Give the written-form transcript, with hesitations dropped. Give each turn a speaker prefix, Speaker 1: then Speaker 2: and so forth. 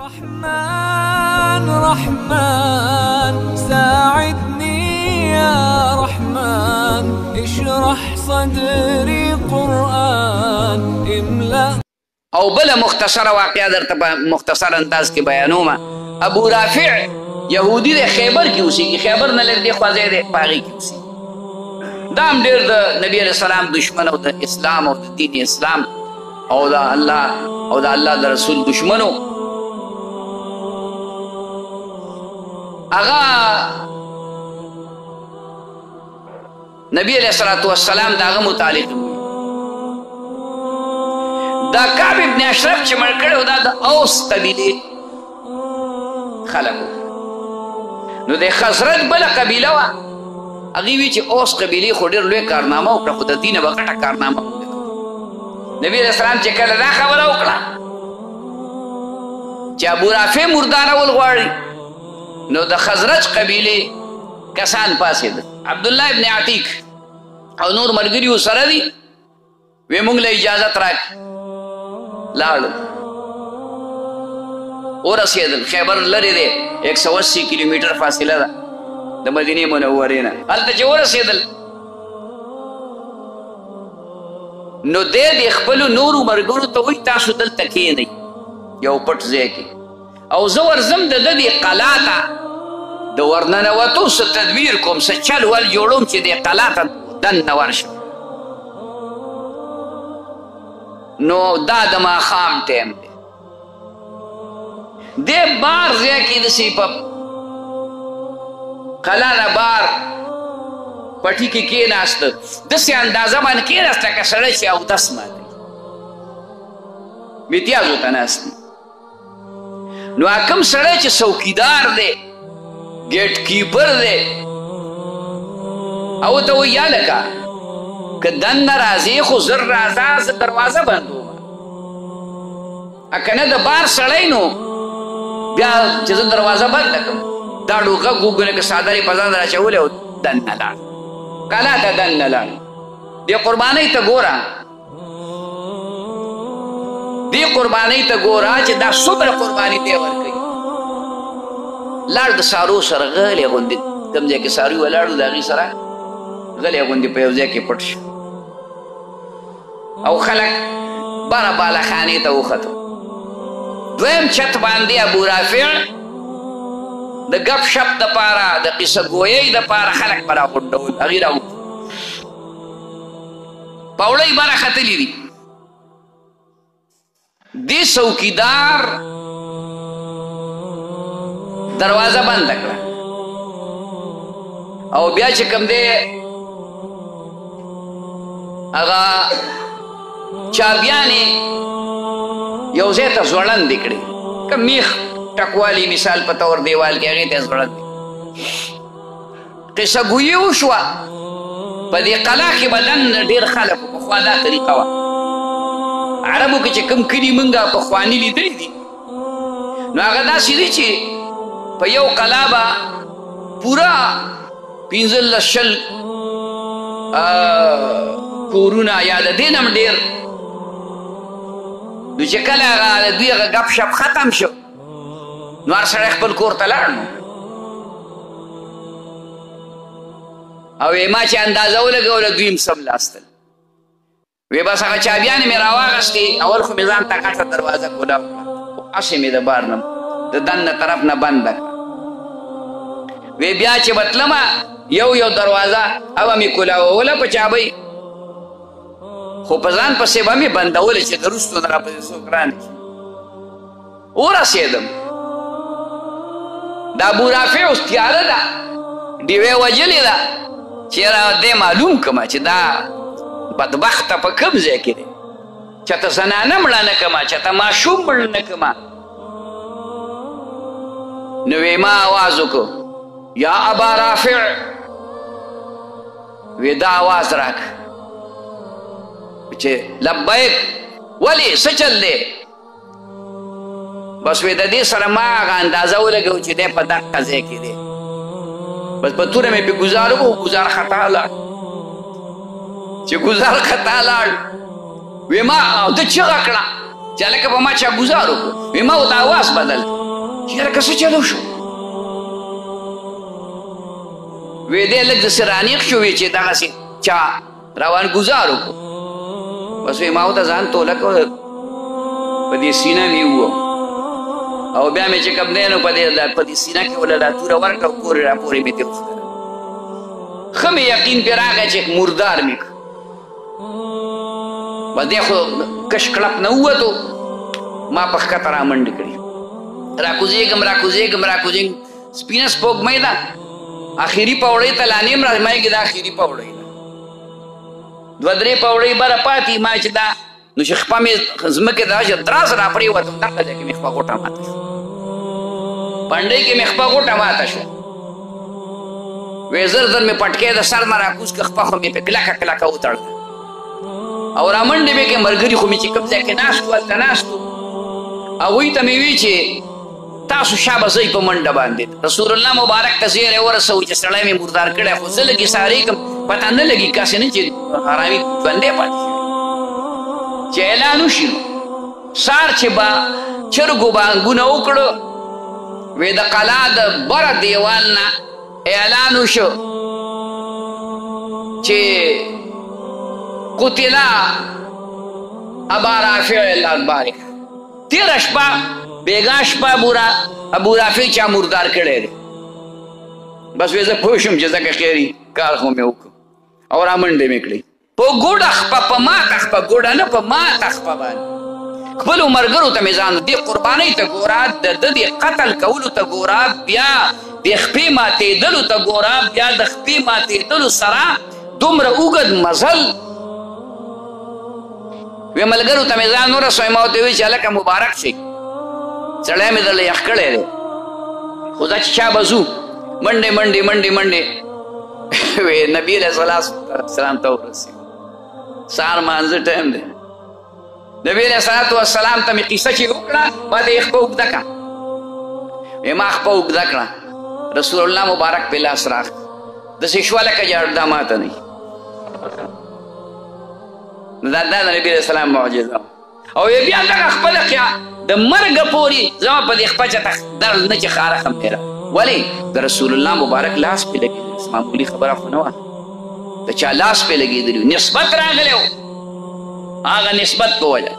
Speaker 1: رحمن رحمن ساعدني يا رحمن اشرح صدري قرآن املأ.
Speaker 2: او بل مختصر واقعہ درته مختصر انداز کې بیانوم. ابو رافع یهودی د خیبر کې اوسېږي، خیبر نه لږ دې خوا ځای دی، په هغې کې اوسېږي. دا هم ډېر د نبي علیه السلام دشمن او د اسلام او د دین اسلام او د الله د رسول دشمنو. هغه نبی علیه الصلاة والسلام د هغه متعلق دا کعب ابن اشرف چې مړ کړی و دا د اوس قبیلې خلک وو. نو د خزرج بله قبیله وه، هغې وي چې اوس قبیلې خو ډېر لوی کارنامه وکړه، خو د دینه به غټه کارنامه وکړه. نبي علیه السلام چې کله دا خبره وکړه چې ابو رافع مردارول غواړي، نو د خزرج قبیلې کسان پاڅېدل، عبدالله ابن عتیق او نور ملګري ورسره دي، وی موږ له اجازت راکړي. لاړل ورسېدل، خیبر لرې دی، 180 کیلومیټر فاصله ده د مدینې منورې نه. هلته چې ورسېدل نو دی د خپلو نورو ملګرو ته وایي تاسو دلته کښېنئ یو پټ ځای کې، او زه ورځم د ده دې قلا ته د ورننوتو څه تدبیر کوم، څه چل ول جوړوم چې دې قلا ته دننه ورشم. نو دا د ماښام ټیم دی، دې بار ځای کې داسې په قلا نه بار پټي کې کېناسته، داسې اندازه باندې کېناسته که سړی چې اودس ماتوي، میتیازو ته ناست. نو کوم سړی چې څوکیدار دی، ګیټ کیپر دی، او ته وایي یا لکه که دننه راځې خو زر راځه، زه دروازه بندوم، که نه د بار سړی نو بیا چې زه دروازه بنده کړم، دا ډوغه ګوګونه که څادر یې په ځان راچولی او دننه لاړ، قلا ته دننه لاړ. دې قربانۍ ته ګوره، دې قربانۍ ته ګوره چې دا څومره قرباني دی ورکوي. لاړ د سارو سره غلی غوندې، کوم ځای کې څاروي ولاړ و د هغې سره غلی غوندې په یو ځای کې پټ شو، او خلک بره بالاخانې ته وختو. دویم چت باندې ابو رافع د ګپ شپ دپاره د قصه ګویۍ دپاره خلک به راغونډول، هغې پوړۍ به راختلي دي. دې څوکیدار دروازه بنده کړه، او بیا چې کوم دی هغه چابیانې یو ځای ته ځوړندې کړې، که میخ ټکوالی مثال په طور دیوال کې هغې ته یې ځوړندې. قصه ګویي وشوه، په دې قلا کې به دننه ډېر خلک وو. پخوا دا طریقه وه، عربو کې چې کوم کلي مونږ پخواني لیدلي دي، نو هغه داسې دي چې په یو قلا به پوره 15-20 کورونه یا د دې نه هم ډېر. نو چې کله هغه د دوی هغه ګپ شپ ختم شو، نو هر سړی خپل کور ته لاړ. او ما چې اندازه ولګوله دوی هم سملاستل، وی بس هغه چابیانې مې راواغستې، اول خو مې ځان ته غټه دروازه کوله کړه، هسې مې د بار نه د دننه طرف نه بنده کړه. وی بیا چې به تلمه یو دروازه هغه مې کولاوله په چابۍ، خو په ځان پسې به مې بندوله چې د وروستو نه راپسې څوک رانه شي. ورسېدم، د ابو رافع اوس تیاره ده، ډیوې وجلې ده، چېرې دې معلوم کړمه چې دا بدبخته په کوم ځای کې دی، چېرته زنانه مړه نه کړمه، چېرته ماشوم مړ نه کړمه. نو وی ما آواز وکړو یا ابا رافع، وی دا آواز راکړه چې لبیک، ولې څه چل دی؟ بس وی د دې سره ما هغه اندازه ولګو چې دی په دقه ځای کې دی، بس په توره مې پې ګزار وکړو، ګزار خطا لاړ. چې ګزار خطا لاړ، وی ما ده چغه کړه چې هلکه په ما چا ګزار وکړو. وی ما ورته اواز بدل چې هلکه څه چلو شو؟ وی دی لږ داسې رانیغ شو وی چې دغسې چا روان ګزار وکړو. بس وی ما ورته ځان توله کړو په دې سینه مې ووم او بیا مې چې کوم دی نو په دې سینه کې وله دا توره ورکړه او پورې راپورې مې ترې وښکله. ښه مې یقین پرې راغی چې مردار مې کړ. بس دی خو کش کړپ نه ووتو، ما په ښکته را منډې کړې. راکوزېږم سپینه سپوږمۍ ده، اخري پوړۍ ته لا نیم رامایږي، دا اخري پوړۍ ده. 2-3 پوړۍ بره پاتې ما چې دا نو چې خپه مې ځمکې ته چې دراز را پرېوتم، دغه ځای کې مې خپه غوټه ماته شوه، پنډۍ کې مې خپه غوټه ماته شوه. وی زر مې پټکې د سر نه راکوز که خپه خو مې پې کلکه وتړله او را منډې مې کې ملګري خو مې چې کوم ځای کې ناست وو هلته ناست وو. هغوی ته مې وی چې تاسو شابه ځئ په منډه باندې. رسول الله مبارک ته زیری ورسوي چې سړی مې مردار کړی، خو زه لږې سارېږم، پته نه لګي کاسې نه چې حرامي ژوندی پاتې شي. چې اعلان وشي نو سار چې به چرګو بانګونه وکړو، وی د قلا د بره دیوال نه اعلان وشو چې قتلا ابا رافع الانباري. تیره شپه بیګا شپه ابو رافع چا مردار کړی دی. بس وی زه پوه شوم چې ځکه خیري کار خو مې وکړو او را منډې مې کړې. په ګوډه خپه، په ماته خپه، ګوډه نه په ماته خپه باندې. خپلو ملګرو ته مې ځان دې قربانۍ ته ګوره، د ده دې قتل کولو ته ګوره، بیا د خپې ماتېدلو ته ګوره، بیا د خپې ماتېدلو سره دومره اوږد مزل. وی ملګرو ته مې ځان ورسوی، ما ورته وویل چې هلکه مبارک شي، سړی مې درله یخ کړی دی، خو دا چې چا به ځو منډې وی نبي علیه السلام ته ورسېږو، سهار مانځه ټایم دی. نبي علیه السلام ته مې قیصه چې وکړه، ما ته یې خپه اوږده کړه. وی ما خپه اوږده کړه، رسول الله مبارک پې لاس راغ، داسې شوه لکه چې دا ماته نه وي. دا د نبي علیه السلام معجزه او بیا دغه خپله د مرګه پورې زما په دې خپه چاته درد نه چې خاره هم تېره. ولې د رسول الله مبارک لاس پې لګېدلی، معمولي خبره خو نه وه، د چا لاس پې لګېدلی، نسبت راغلی و، هغه نسبت په وجه